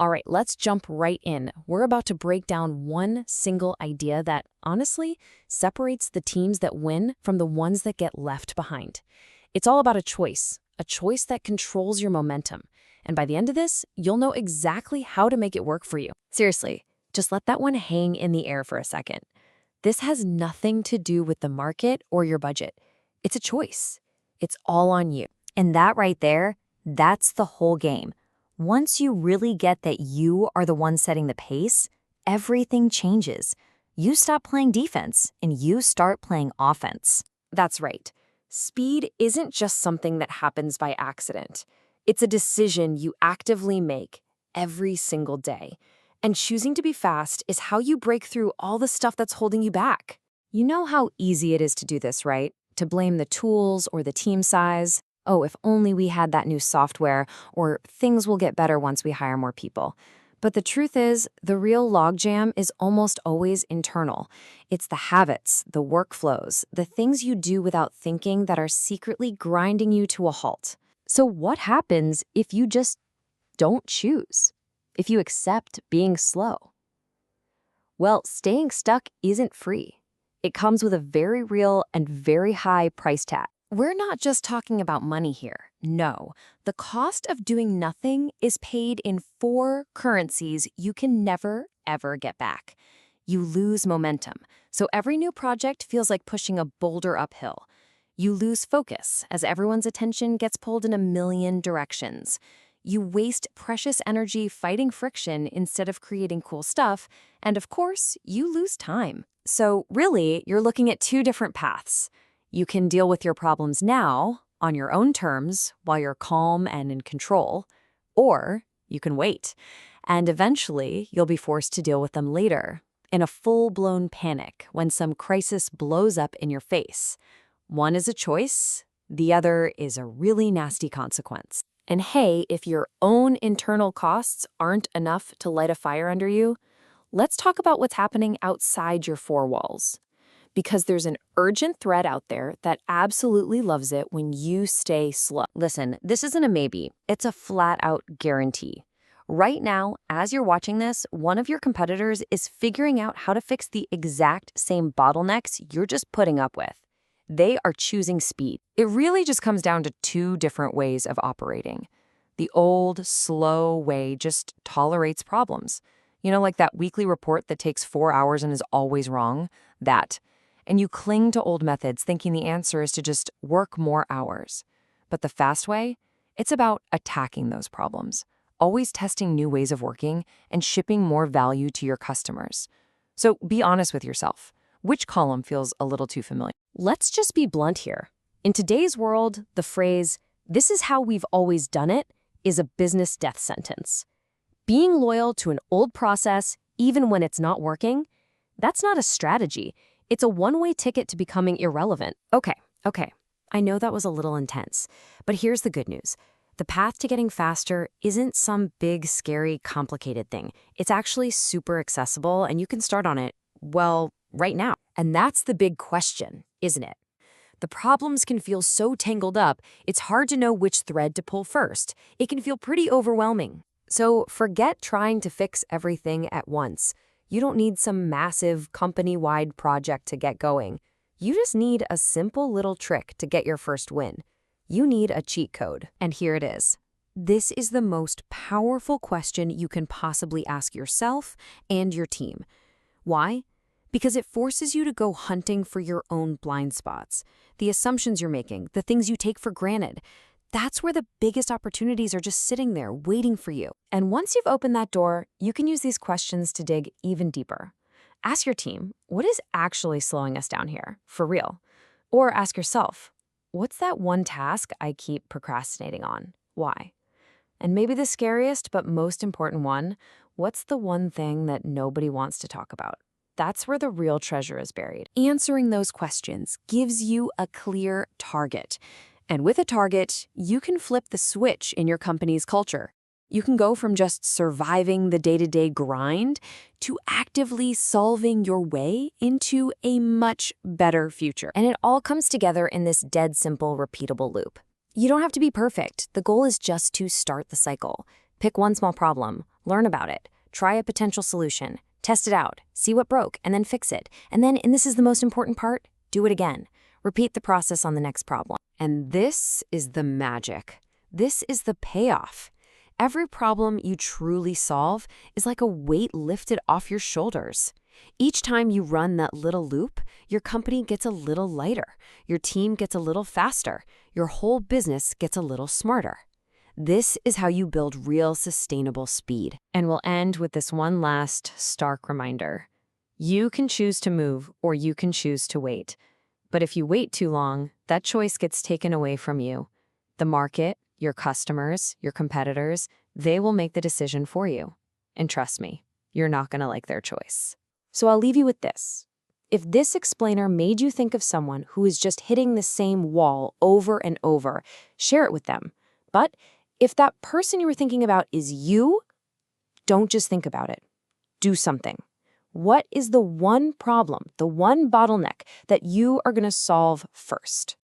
All right, let's jump right in. We're about to break down one single idea that, honestly, separates the teams that win from the ones that get left behind. It's all about a choice that controls your momentum. And by the end of this, you'll know exactly how to make it work for you. Seriously, just let that one hang in the air for a second. This has nothing to do with the market or your budget. It's a choice. It's all on you. And that right there, that's the whole game. Once you really get that you are the one setting the pace, everything changes. You stop playing defense and you start playing offense. That's right. Speed isn't just something that happens by accident. It's a decision you actively make every single day. And choosing to be fast is how you break through all the stuff that's holding you back. You know how easy it is to do this, right? To blame the tools or the team size. Oh, if only we had that new software, or things will get better once we hire more people. But the truth is, the real logjam is almost always internal. It's the habits, the workflows, the things you do without thinking that are secretly grinding you to a halt. So what happens if you just don't choose? If you accept being slow? Well, staying stuck isn't free. It comes with a very real and very high price tag. We're not just talking about money here. No, the cost of doing nothing is paid in 4 currencies you can never, ever get back. You lose momentum, so every new project feels like pushing a boulder uphill. You lose focus as everyone's attention gets pulled in a million directions. You waste precious energy fighting friction instead of creating cool stuff, and of course, you lose time. So really, you're looking at 2 different paths. You can deal with your problems now, on your own terms, while you're calm and in control, or you can wait, and eventually you'll be forced to deal with them later, in a full-blown panic when some crisis blows up in your face. One is a choice, the other is a really nasty consequence. And hey, if your own internal costs aren't enough to light a fire under you, let's talk about what's happening outside your 4 walls. Because there's an urgent threat out there that absolutely loves it when you stay slow. Listen, this isn't a maybe, it's a flat-out guarantee. Right now, as you're watching this, one of your competitors is figuring out how to fix the exact same bottlenecks you're just putting up with. They are choosing speed. It really just comes down to 2 different ways of operating. The old, slow way just tolerates problems. You know, like that weekly report that takes 4 hours and is always wrong? That. And you cling to old methods thinking the answer is to just work more hours. But the fast way? It's about attacking those problems, always testing new ways of working and shipping more value to your customers. So be honest with yourself. Which column feels a little too familiar? Let's just be blunt here. In today's world, the phrase, "this is how we've always done it," is a business death sentence. Being loyal to an old process, even when it's not working, that's not a strategy. It's a one-way ticket to becoming irrelevant. Okay. I know that was a little intense, but here's the good news. The path to getting faster isn't some big, scary, complicated thing. It's actually super accessible, and you can start on it, well, right now. And that's the big question, isn't it? The problems can feel so tangled up, it's hard to know which thread to pull first. It can feel pretty overwhelming. So forget trying to fix everything at once. You don't need some massive company-wide project to get going. You just need a simple little trick to get your first win. You need a cheat code, and here it is. This is the most powerful question you can possibly ask yourself and your team. Why? Because it forces you to go hunting for your own blind spots, the assumptions you're making, the things you take for granted. That's where the biggest opportunities are just sitting there waiting for you. And once you've opened that door, you can use these questions to dig even deeper. Ask your team, what is actually slowing us down here, for real? Or ask yourself, what's that one task I keep procrastinating on? Why? And maybe the scariest but most important one, what's the one thing that nobody wants to talk about? That's where the real treasure is buried. Answering those questions gives you a clear target. And with a target, you can flip the switch in your company's culture. You can go from just surviving the day-to-day grind to actively solving your way into a much better future. And it all comes together in this dead simple, repeatable loop. You don't have to be perfect. The goal is just to start the cycle. Pick one small problem, Learn about it. Try a potential solution. Test it out. See what broke, and then fix it. And then, and this is the most important part, do it again. Repeat the process on the next problem. And this is the magic. This is the payoff. Every problem you truly solve is like a weight lifted off your shoulders. Each time you run that little loop, your company gets a little lighter, your team gets a little faster, your whole business gets a little smarter. This is how you build real sustainable speed. And we'll end with this one last stark reminder. You can choose to move or you can choose to wait. But if you wait too long, that choice gets taken away from you. The market, your customers, your competitors, they will make the decision for you. And trust me, you're not going to like their choice. So I'll leave you with this. If this explainer made you think of someone who is just hitting the same wall over and over, share it with them. But if that person you were thinking about is you, don't just think about it. Do something. What is the one problem, the one bottleneck that you are going to solve first?